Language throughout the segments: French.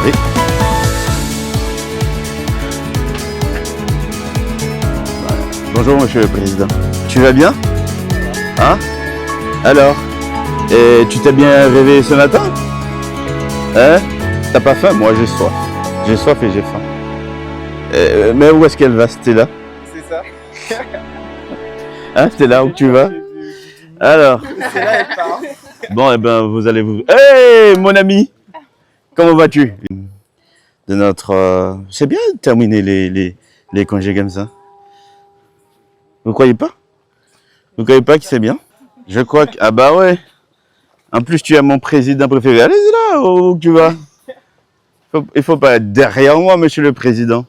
Oui. Bonjour Monsieur le Président. Tu vas bien? Hein? Alors? Et tu t'es bien réveillé ce matin? Hein? T'as pas faim? Moi j'ai soif. J'ai soif et j'ai faim. Mais où est-ce qu'elle va, Stella? C'est ça. Hein, Stella, où tu vas? Alors? Stella, elle part. Bon, eh ben, vous allez vous... Hey, mon ami! Comment vas-tu? De notre... C'est bien de terminer les congés comme ça. Vous croyez pas? Vous croyez pas que c'est bien? Je crois que... Ah bah ouais. En plus, tu es mon président préféré. Allez, c'est là où tu vas. Il faut pas être derrière moi, monsieur le président.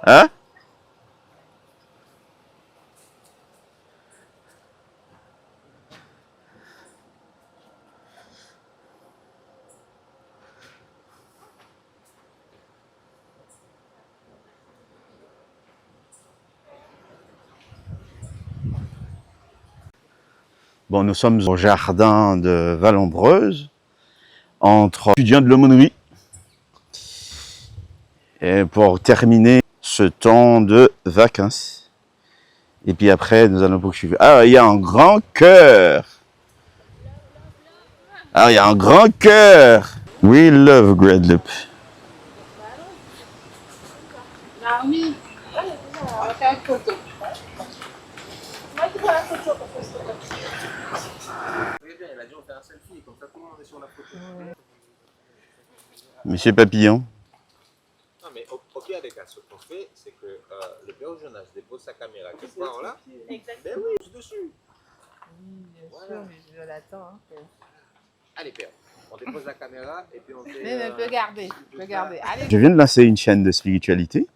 Hein? Bon, nous sommes au jardin de Vallombreuse, entre étudiants de l'aumônerie. Et pour terminer ce temps de vacances. Et puis après, nous allons poursuivre. Ah, il y a un grand cœur. Ah, il y a un grand cœur. We love Guadeloupe. Naomi, on va faire une photo. Moi, tu prends la photo pour faire ça. Elle a dit on fait un selfie, comme ça tout le monde est sur la photo. Monsieur Papillon. Non, mais au pire des cas, ce qu'on fait, c'est que le père Jonas dépose sa caméra quelque part là. Exactement. Ben oui, juste dessus. Oui, bien sûr, mais je l'attends. Hein. Allez, père, on dépose la caméra et puis on fait. Mais peut garder, peut garder. Allez. Je viens de lancer une chaîne de spiritualité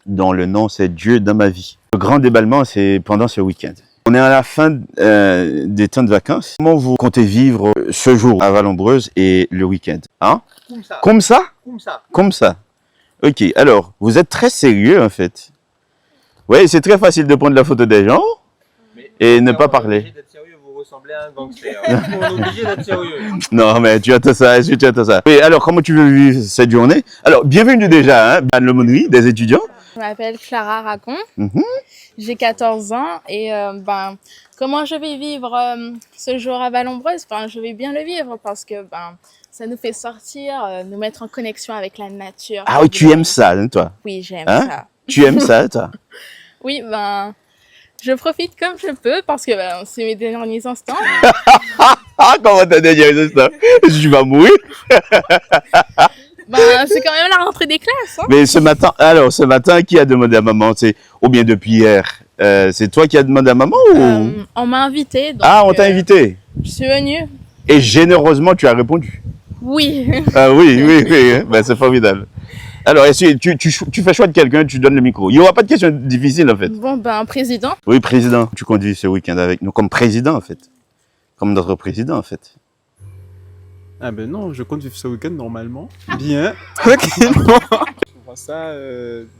dont le nom c'est Dieu dans ma vie. Le grand déballement, c'est pendant ce week-end. On est à la fin des temps de vacances. Comment vous comptez vivre ce jour à Vallombreuse et le week-end? Hein? Comme ça. Comme ça? Comme ça. Comme ça. Ok, alors, vous êtes très sérieux en fait. Oui, c'est très facile de prendre la photo des gens et ne pas parler. On est obligé d'être sérieux, vous ressemblez à un gangster. On est obligé d'être sérieux. Non, mais tu attends ça, est-ce que tu attends ça? Oui, alors, comment tu veux vivre cette journée? Alors, bienvenue déjà, hein, à l'aumônerie des étudiants. Je m'appelle Clara Racon, Mhm. j'ai 14 ans et comment je vais vivre ce jour à Vallombreuse? Je vais bien le vivre parce que ça nous fait sortir, nous mettre en connexion avec la nature. Ah oui, tu aimes ça, hein, toi? Oui, j'aime Hein? ça. Tu aimes ça, toi? Oui, je profite comme je peux parce que c'est mes derniers instants. Ah, comment t'as dit ça? Je vais mourir. C'est quand même la rentrée des classes. Hein? Mais ce matin, qui a demandé à maman? Ou bien depuis hier? C'est toi qui as demandé à maman ou? On m'a invité. Donc, Ah, on t'a invité. Je suis venue. Et généreusement, tu as répondu. Oui. Ah oui, hein. Ben, c'est formidable. Alors, est-ce que tu fais choix de quelqu'un, tu donnes le micro. Il n'y aura pas de questions difficiles, en fait. Bon, président. Oui, président. Tu conduis ce week-end avec nous comme président, en fait. Comme notre président, en fait. Ah ben non, je compte vivre ce week-end normalement. Bien, tranquillement. Je vois ça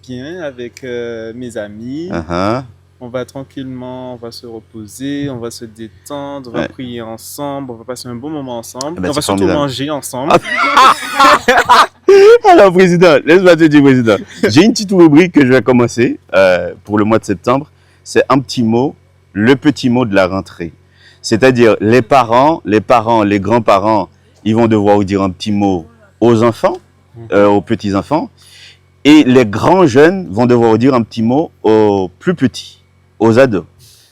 bien avec mes amis. Uh-huh. On va tranquillement, on va se reposer, on va se détendre, on va prier ensemble, on va passer un bon moment ensemble. Ben, on va c'est surtout formidable. manger ensemble. Alors, président, laisse-moi te dire, président. J'ai une petite rubrique que je vais commencer pour le mois de septembre. C'est un petit mot, le petit mot de la rentrée. C'est-à-dire, les parents, les grands-parents, ils vont devoir dire un petit mot aux enfants, aux petits-enfants. Et les grands jeunes vont devoir dire un petit mot aux plus petits, aux ados.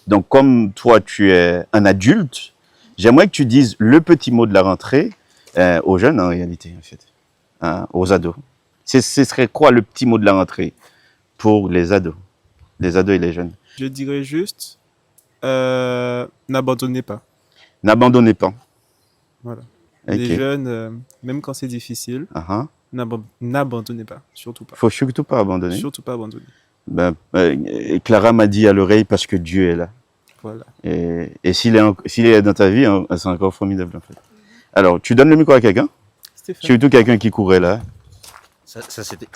Donc, comme toi, tu es un adulte, j'aimerais que tu dises le petit mot de la rentrée aux jeunes, en réalité, en fait. Hein, aux ados. Ce serait quoi le petit mot de la rentrée pour les ados et les jeunes? Je dirais juste, n'abandonnez pas. N'abandonnez pas. Voilà. Ok. Les jeunes, même quand c'est difficile, Uh-huh. n'abandonnez pas, surtout pas. Faut surtout pas abandonner. Surtout pas abandonner. Clara m'a dit à l'oreille parce que Dieu est là. Voilà. Et s'il est dans ta vie, hein, c'est encore formidable en fait. Alors, tu donnes le micro à quelqu'un? Stéphane. Surtout quelqu'un qui courait là.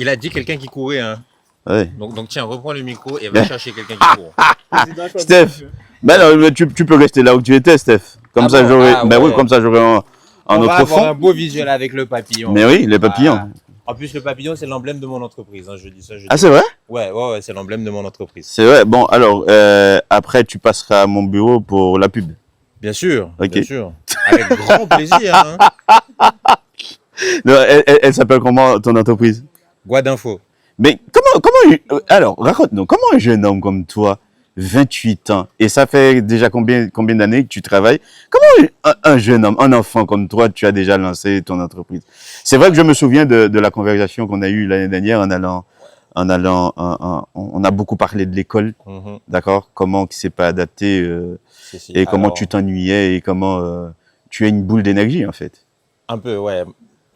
Il a dit quelqu'un qui courait, hein. Ouais. Donc tiens, reprends le micro et va chercher quelqu'un qui court. Steph, mais tu peux rester là où tu étais, Steph. Comme Ah ça, bon? j'aurais, Ah ben oui, ouais. comme ça, j'aurais un On va autre avoir un fond. beau visuel avec le papillon. Mais oui, les papillons. Voilà. En plus, le papillon, c'est l'emblème de mon entreprise. Hein. Je dis ça, je Ah, dis. c'est vrai? Ouais, c'est l'emblème de mon entreprise. C'est vrai. Bon, alors, après, tu passeras à mon bureau pour la pub. Bien sûr, Ok. bien sûr. Avec grand plaisir. Hein. Non, elle s'appelle comment ton entreprise? Guadinfo. Mais alors, raconte-nous, comment un jeune homme comme toi, 28 ans, et ça fait déjà combien d'années que tu travailles, comment un jeune homme, un enfant comme toi, tu as déjà lancé ton entreprise? C'est vrai que je me souviens de la conversation qu'on a eue l'année dernière on a beaucoup parlé de l'école, Mhm. d'accord? Comment qui s'est pas adapté, Si. et comment Alors, tu t'ennuyais, et comment tu es une boule d'énergie, en fait. un peu, ouais.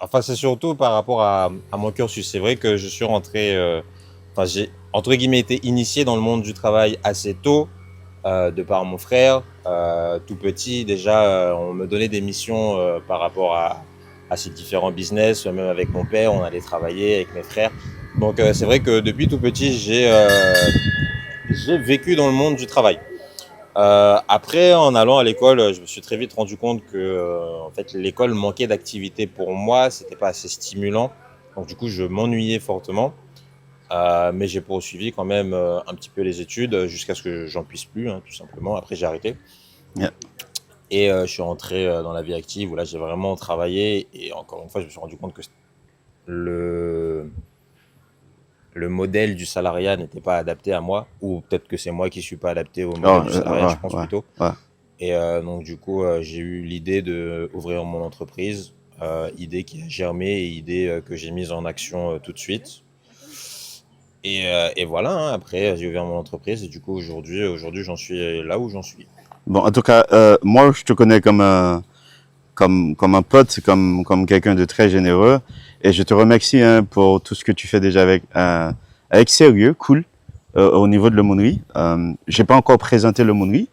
Enfin, c'est surtout par rapport à mon cursus. C'est vrai que je suis rentré, enfin, j'ai, entre guillemets, été initié dans le monde du travail assez tôt, de par mon frère. Tout petit, déjà, on me donnait des missions par rapport à ces différents business. Même avec mon père, on allait travailler avec mes frères. Donc, c'est vrai que depuis tout petit, j'ai vécu dans le monde du travail. Après, en allant à l'école, je me suis très vite rendu compte que en fait, l'école manquait d'activité pour moi, c'était pas assez stimulant. Donc du coup, je m'ennuyais fortement. Mais j'ai poursuivi quand même un petit peu les études jusqu'à ce que j'en puisse plus, hein, tout simplement. Après, j'ai arrêté. Yeah. Et je suis rentré dans la vie active où là, j'ai vraiment travaillé. Et encore une fois, je me suis rendu compte que le modèle du salariat n'était pas adapté à moi, ou peut-être que c'est moi qui suis pas adapté au modèle du salariat, je pense plutôt. Ouais. Et donc du coup, j'ai eu l'idée d'ouvrir mon entreprise, idée qui a germé et idée que j'ai mise en action tout de suite. Et voilà, hein, après j'ai ouvert mon entreprise et du coup aujourd'hui j'en suis là où j'en suis. Bon, en tout cas, moi, je te connais comme un pote, comme quelqu'un de très généreux. Et je te remercie hein, pour tout ce que tu fais déjà avec sérieux, cool, au niveau de l'aumônerie. J'ai pas encore présenté l'aumônerie,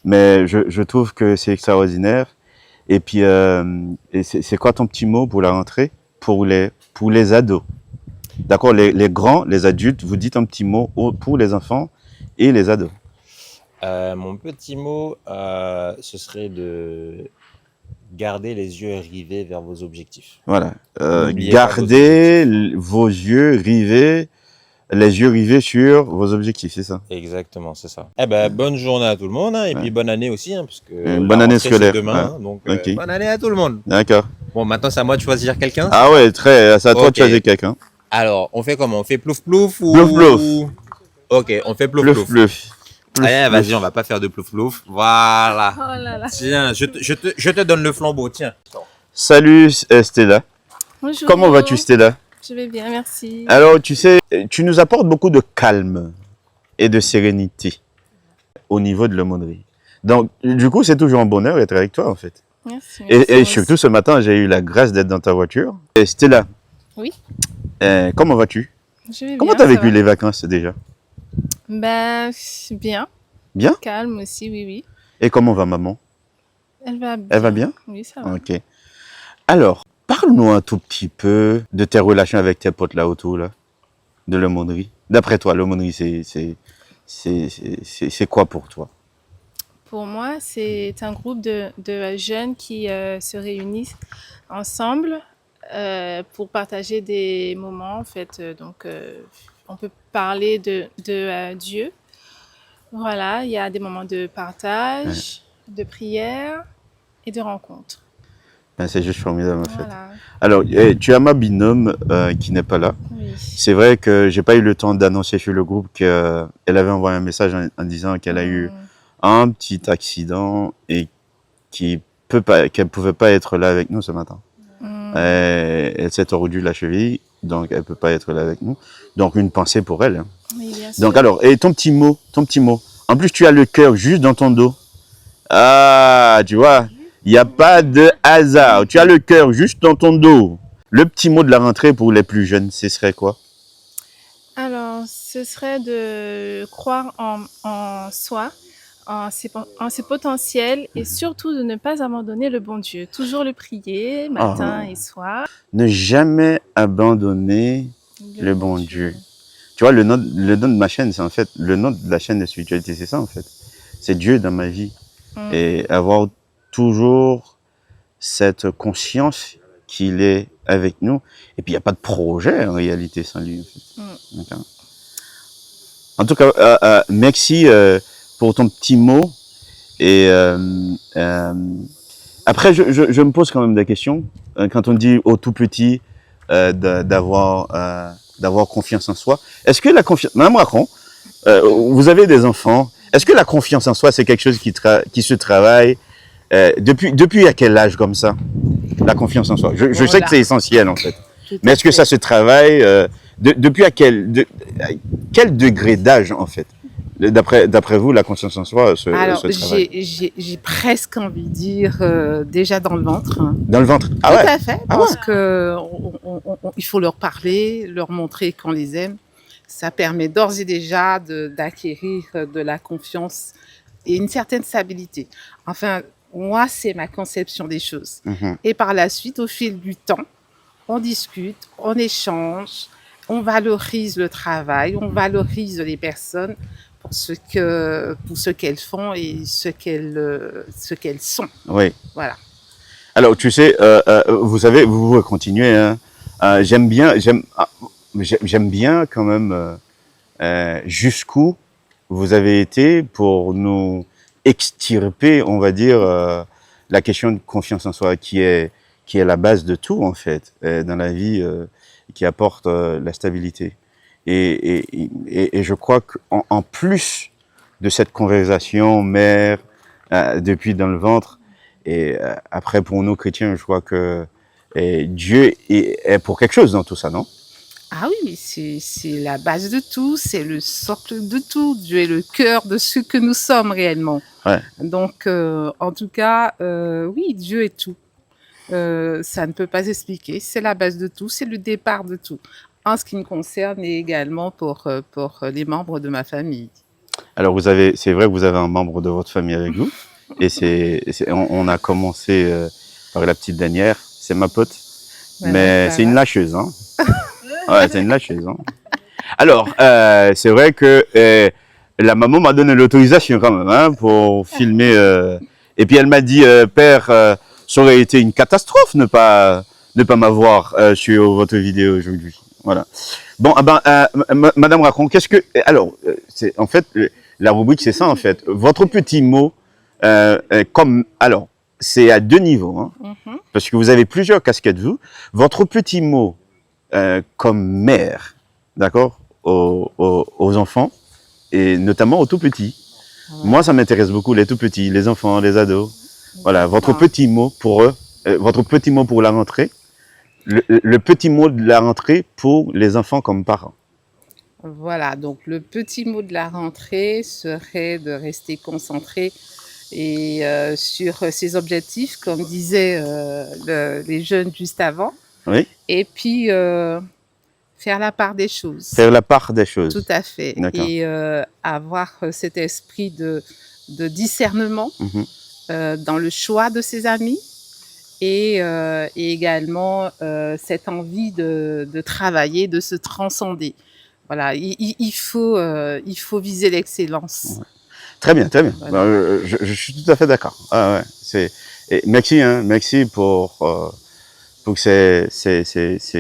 mais je trouve que c'est extraordinaire. Et puis, et c'est quoi ton petit mot pour la rentrée pour les ados? D'accord, les grands, les adultes, vous dites un petit mot pour les enfants et les ados. Mon petit mot, ce serait de garder les yeux rivés vers vos objectifs. Voilà. N'oubliez pas vos Gardez objectifs. vos yeux rivés, les yeux rivés sur vos objectifs, c'est ça. Exactement, c'est ça. Eh ben, bonne journée à tout le monde hein, et Ouais. puis bonne année aussi, hein, parce que Bonne la année rentrée, c'est scolaire. demain, Ouais. hein, donc Ok. bonne année à tout le monde. D'accord. Bon, maintenant c'est à moi de choisir quelqu'un. Ah ouais, c'est à toi Ok. de choisir quelqu'un. Alors, on fait comment? On fait plouf plouf ou Plouf plouf. Ok, on fait plouf Plouf plouf. plouf. Allez, vas-y, on va pas faire de plouf plouf. Voilà. Oh là là. Tiens, je te donne le flambeau, tiens. Salut Stella. Bonjour. Comment vas-tu Stella? Je vais bien, merci. Alors tu sais, tu nous apportes beaucoup de calme et de sérénité au niveau de l'aumônerie. Donc du coup, c'est toujours un bonheur d'être avec toi en fait. Merci. Et merci. surtout ce matin, j'ai eu la grâce d'être dans ta voiture. Et Stella. Oui. Comment vas-tu? Je vais Comment bien, t'as ça vécu va. les vacances déjà? Ben, bien. Bien? Calme aussi, oui, oui. Et comment va maman? Elle va bien. Elle va bien? Oui, ça va. Ok. Alors, parle-nous un tout petit peu de tes relations avec tes potes là autour là, de l'aumônerie. D'après toi, l'aumônerie, c'est quoi pour toi? Pour moi, c'est un groupe de jeunes qui se réunissent ensemble pour partager des moments, en fait. On peut parler de Dieu. Voilà, il y a des moments de partage, de prière et de rencontre. Ben, c'est juste formidable en fait. Voilà, Alors, tu as ma binôme qui n'est pas là. oui. C'est vrai que j'ai pas eu le temps d'annoncer sur le groupe qu'elle avait envoyé un message en disant qu'elle a eu un petit accident et qu'elle pouvait pas être là avec nous ce matin. Elle s'est tordue la cheville, donc elle peut pas être là avec nous. Donc une pensée pour elle. Hein. Oui, bien sûr. Donc alors, et ton petit mot. En plus, tu as le cœur juste dans ton dos. Ah, tu vois, il n'y a pas de hasard. Tu as le cœur juste dans ton dos. Le petit mot de la rentrée pour les plus jeunes, ce serait quoi? Alors, ce serait de croire en soi, en ses potentiels et surtout de ne pas abandonner le bon Dieu. Toujours le prier matin et soir. Ne jamais abandonner le bon Dieu. Tu vois, le nom de ma chaîne, c'est en fait, le nom de la chaîne de spiritualité, c'est ça en fait. C'est Dieu dans ma vie. Et avoir toujours cette conscience qu'il est avec nous. Et puis, il n'y a pas de projet en réalité sans lui. En fait. D'accord. En tout cas, merci pour ton petit mot. Et après, je me pose quand même des questions. Quand on dit au tout petit d'avoir confiance en soi, est-ce que la confiance... Madame Racon, vous avez des enfants. Est-ce que la confiance en soi, c'est quelque chose qui se travaille depuis à quel âge comme ça? La confiance en soi. Je sais que c'est essentiel en fait. Mais est-ce que ça se travaille depuis à quel degré d'âge en fait? D'après vous, la confiance en soi se travaille? J'ai presque envie de dire déjà dans le ventre. Dans le ventre? Ah Tout ouais? à fait, parce que il faut leur parler, leur montrer qu'on les aime. Ça permet d'ores et déjà d'acquérir de la confiance et une certaine stabilité. Enfin, moi, c'est ma conception des choses. Et par la suite, au fil du temps, on discute, on échange, on valorise le travail, on valorise les personnes pour ce qu'elles font et ce qu'elles sont. Oui. Voilà. Alors, tu sais, vous savez, vous continuez. Hein, j'aime bien quand même jusqu'où vous avez été pour nous extirper, on va dire, la question de confiance en soi, qui est la base de tout en fait dans la vie, qui apporte la stabilité. Et je crois qu'en plus de cette conversation mère depuis dans le ventre, et après pour nous chrétiens, je crois que Dieu est pour quelque chose dans tout ça, non? Ah oui, c'est la base de tout, c'est le socle de tout. Dieu est le cœur de ce que nous sommes réellement. Ouais. Donc, en tout cas, oui, Dieu est tout. Ça ne peut pas s'expliquer. C'est la base de tout, c'est le départ de tout. En ce qui me concerne et également pour les membres de ma famille. Alors, c'est vrai que vous avez un membre de votre famille avec vous. Et on a commencé par la petite Danière. C'est ma pote. Voilà, mais ça c'est va. une lâcheuse, hein. Ouais, c'est une lâcheuse, hein. Alors, c'est vrai que la maman m'a donné l'autorisation quand même, hein, pour filmer. Et puis elle m'a dit, père, ça aurait été une catastrophe ne pas m'avoir sur votre vidéo aujourd'hui. Voilà. Bon, Madame Racon, qu'est-ce que... Alors, c'est en fait, la rubrique, c'est ça en fait. Votre petit mot, alors, c'est à deux niveaux, hein, parce que vous avez plusieurs casquettes, vous. Votre petit mot comme mère, d'accord, aux enfants, et notamment aux tout petits. Ouais. Moi, ça m'intéresse beaucoup, les tout petits, les enfants, les ados. Voilà, votre Ah. petit mot pour eux, votre petit mot pour la rentrée, le petit mot de la rentrée pour les enfants comme parents. Voilà, donc le petit mot de la rentrée serait de rester concentré et sur ses objectifs, comme disaient les jeunes juste avant. Oui. Et puis faire la part des choses. Faire la part des choses. Tout à fait. D'accord. Et avoir cet esprit de discernement dans le choix de ses amis et également cette envie de travailler, de se transcender. Voilà, il faut viser l'excellence. Ouais. Très bien, très bien. Voilà. Je suis tout à fait d'accord. Ah, ouais, merci, hein, merci pour ces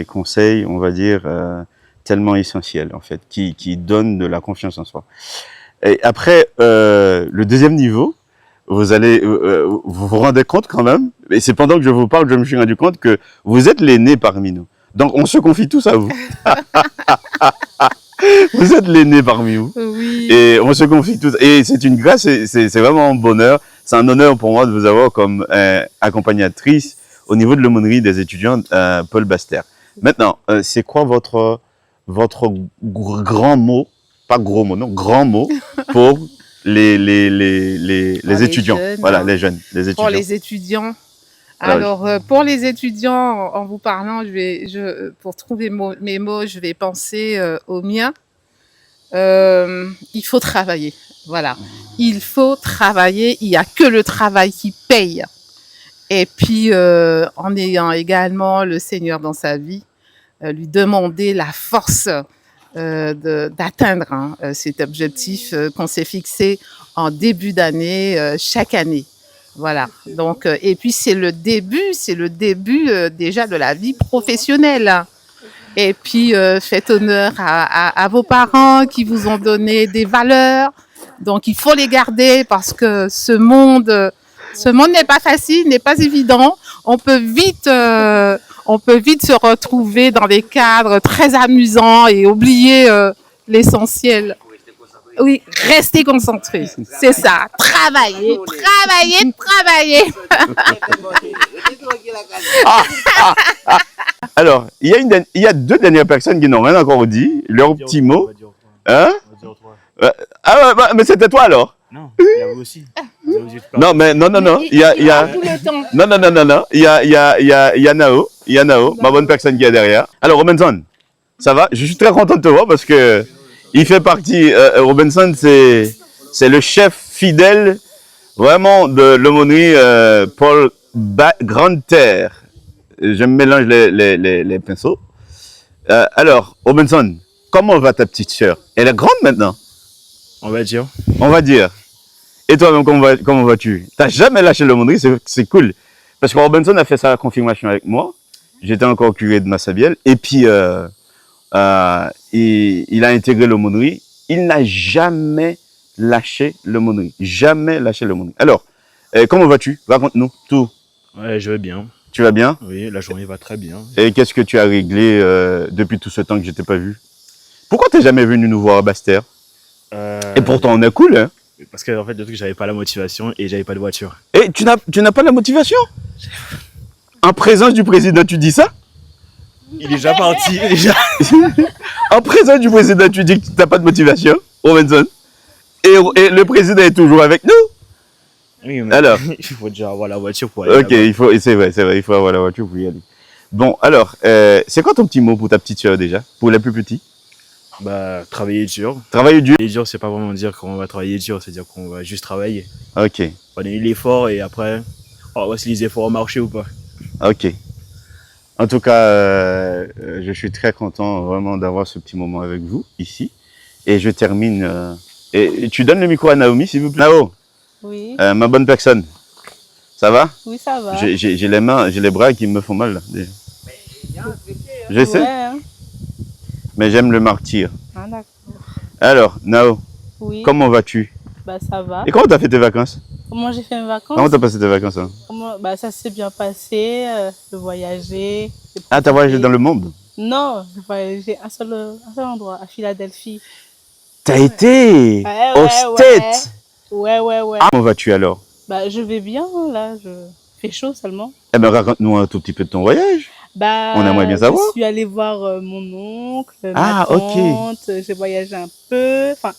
conseils, on va dire, tellement essentiels, en fait, qui donnent de la confiance en soi. Et après, le deuxième niveau, vous vous rendez compte quand même, et c'est pendant que je vous parle que je me suis rendu compte que vous êtes l'aîné parmi nous. Donc, on se confie tous à vous. Vous êtes l'aîné parmi vous. Oui. Et on se confie tous. Et c'est une grâce, c'est vraiment un bonheur. C'est un honneur pour moi de vous avoir comme accompagnatrice au niveau de l'aumônerie des étudiants Paul Bastère. Maintenant, c'est quoi votre grand mot, pas gros mot, non, grand mot pour les étudiants, jeunes, voilà, hein. les jeunes, les étudiants. Pour les étudiants. Ah, Alors, pour les étudiants, en vous parlant, pour trouver mes mots, je vais penser aux miens. Il faut travailler. Voilà. Il faut travailler. Il n'y a que le travail qui paye. Et puis, en ayant également le Seigneur dans sa vie, lui demander la force d'atteindre cet objectif qu'on s'est fixé en début d'année, chaque année. Voilà. Donc, et puis c'est le début déjà de la vie professionnelle. Et puis, faites honneur à vos parents qui vous ont donné des valeurs. Donc, il faut les garder parce que ce monde n'est pas facile, n'est pas évident. On peut vite se retrouver dans des cadres très amusants et oublier l'essentiel. Oui, restez concentrés. C'est ça. Travailler, travailler, travailler. Alors, il y a deux dernières personnes qui n'ont rien encore dit. Leur petit mot. Hein? Ah ouais, bah, mais c'était toi alors? Non, il y a vous aussi. Non, mais non. Il y a... Tout le temps. Non. Il y a Nao, ma bonne personne qui est derrière. Alors, Robinson, ça va? Je suis très content de te voir parce que il fait partie, Robinson, c'est le chef fidèle vraiment de l'aumônerie Paul Grande-Terre. Je me mélange les pinceaux. Alors, Robinson, comment va ta petite sœur? Elle est grande maintenant? On va dire. On va dire. Et toi-même, comment vas-tu? T'as jamais lâché l'aumônerie, c'est cool. Parce que Robinson a fait sa confirmation avec moi. J'étais encore curé de Massabielle. Et puis, il a intégré l'aumônerie. Il n'a jamais lâché l'aumônerie. Jamais lâché l'aumônerie. Alors, comment vas-tu? Raconte-nous tout. Ouais, je vais bien. Tu vas bien? Oui, la journée va très bien. Et qu'est-ce que tu as réglé depuis tout ce temps que je t'ai pas vu? Pourquoi t'es jamais venu nous voir à Basse-Terre? Et pourtant, on est cool, hein? Parce que en fait, le truc, j'avais pas la motivation et j'avais pas de voiture. Et tu n'as pas la motivation? En présence du président, tu dis ça? Il est déjà parti, déjà. En présence du président, tu dis que tu n'as pas de motivation, Robinson. Et le président est toujours avec nous. Oui, mais Alors, il faut déjà avoir la voiture pour aller ok, c'est vrai, il faut avoir la voiture pour y aller. Bon, alors, c'est quoi ton petit mot pour ta petite soeur déjà, pour les plus petits? Bah, travailler dur. Travailler dur. Travailler dur, c'est pas vraiment dire qu'on va travailler dur, c'est dire qu'on va juste travailler. Ok, On a eu l'effort et après, on va voir si les efforts ont marché ou pas. ok. En tout cas, je suis très content vraiment d'avoir ce petit moment avec vous ici. Et je termine. Et tu donnes le micro à Naomi, s'il vous plaît. Nao, Oui, ma bonne personne. Ça va? oui, ça va. J'ai les mains, j'ai les bras qui me font mal là. Déjà. Je sais, Ouais, hein. mais j'aime le martyr. Ah, d'accord. Alors, Nao, Oui, comment vas-tu? bah ça va. Et comment t'as fait tes vacances? Comment j'ai fait mes vacances? Comment t'as passé tes vacances hein? Bah ça s'est bien passé, de voyager. J'ai Ah, t'as voyagé profité. dans le monde? Non, j'ai voyagé un seul endroit, à Philadelphie. T'as été Ouais, aux ouais, States? Ouais. Comment vas-tu alors? Bah je vais bien, là, je fait chaud seulement. Eh ben, raconte-nous un tout petit peu de ton voyage. Bah, On aimerait bien savoir. je suis allée voir mon oncle, Ah, ma ok. tante, j'ai voyagé un peu, enfin,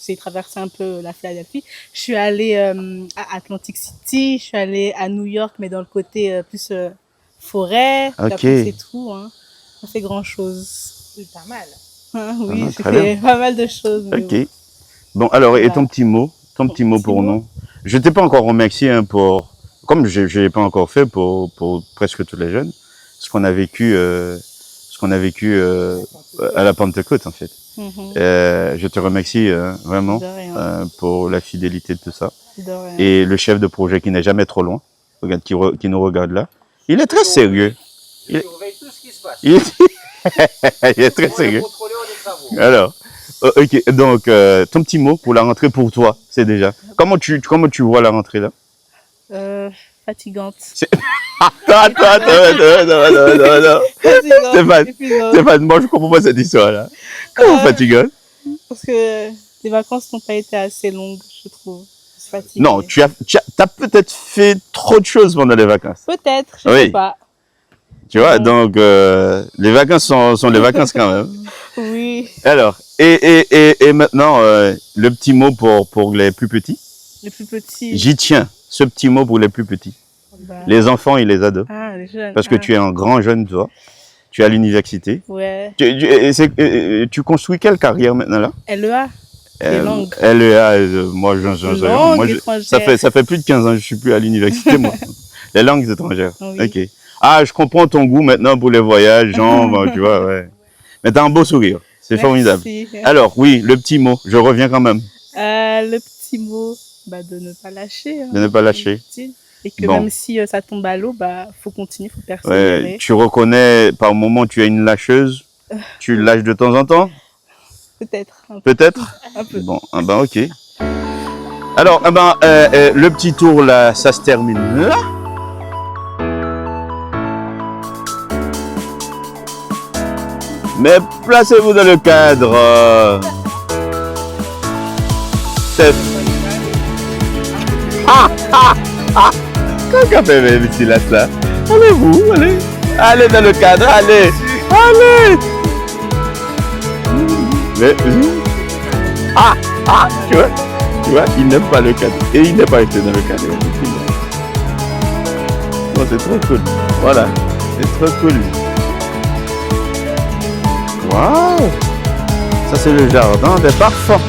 j'ai traversé un peu la Philadelphie. Je suis allée à Atlantic City, je suis allée à New York, mais dans le côté plus forêt. Puis Ok. après, c'est tout, hein. On fait grand-chose. C'est pas mal. Hein, oui, Ah, j'ai très fait pas mal de choses. mais Ok. bon. Bon, alors, et Voilà. ton petit mot? Ton petit mot petit pour mot. nous? Je t'ai pas encore remercié hein, pour, comme je l'ai pas encore fait pour presque tous les jeunes, ce qu'on a vécu à la Pentecôte en fait. Mhm. Je te remercie vraiment De rien, pour la fidélité de tout ça. de rien. Et le chef de projet qui n'est jamais trop loin, regarde, qui nous regarde là, il est très sérieux. Il est, il est très sérieux. Alors, ok, donc ton petit mot pour la rentrée pour toi, c'est déjà. Comment tu vois la rentrée là? Fatigante. Attends. Fatigante, épuisante. Stéphane, moi je comprends pas cette histoire là. Comment fatigant? Parce que les vacances n'ont pas été assez longues, je trouve. Je suis fatiguée. Non, tu as peut-être fait trop de choses pendant les vacances. Peut-être, je Oui. sais pas. Tu vois, Ouais. donc les vacances sont les vacances quand même. Oui, Alors, et maintenant, le petit mot pour les plus petits. les plus petits. J'y tiens, ce petit mot pour les plus petits. Bah, Les enfants et les ados. Ah, les jeunes. Parce que tu es un grand jeune, toi. Tu es à l'université. Ouais. Tu construis quelle carrière maintenant là? LEA. Les langues. LEA, moi, Langues moi, étrangères. ça fait plus de 15 ans que je suis plus à l'université, moi. Les langues étrangères. Oui. Ok. Ah, je comprends ton goût maintenant pour les voyages, genre, bon, tu vois, ouais. Mais t'as un beau sourire. C'est Merci. formidable. Alors, oui, le petit mot. Je reviens quand même. Le petit mot, bah, de ne pas lâcher. Hein. De ne pas lâcher. Inutile. Et que Bon. même si ça tombe à l'eau, bah, faut continuer, faut Ouais, persévérer. tu reconnais par moment tu es une lâcheuse. Tu lâches de temps en temps, Peut-être. Un peu. peut-être. Un peu. Bon, ah ben ok. Alors, le petit tour là, ça se termine là. Mais placez-vous dans le cadre. Steph. Qu'est-ce fait même ici là ça? Allez-vous, allez. Allez dans le cadre, allez. Allez. Mais, tu vois, il n'aime pas le cadre. Et il n'est pas resté dans le cadre. Bon, c'est trop cool. Voilà, c'est trop cool. Waouh! Ça, c'est le jardin des parfums.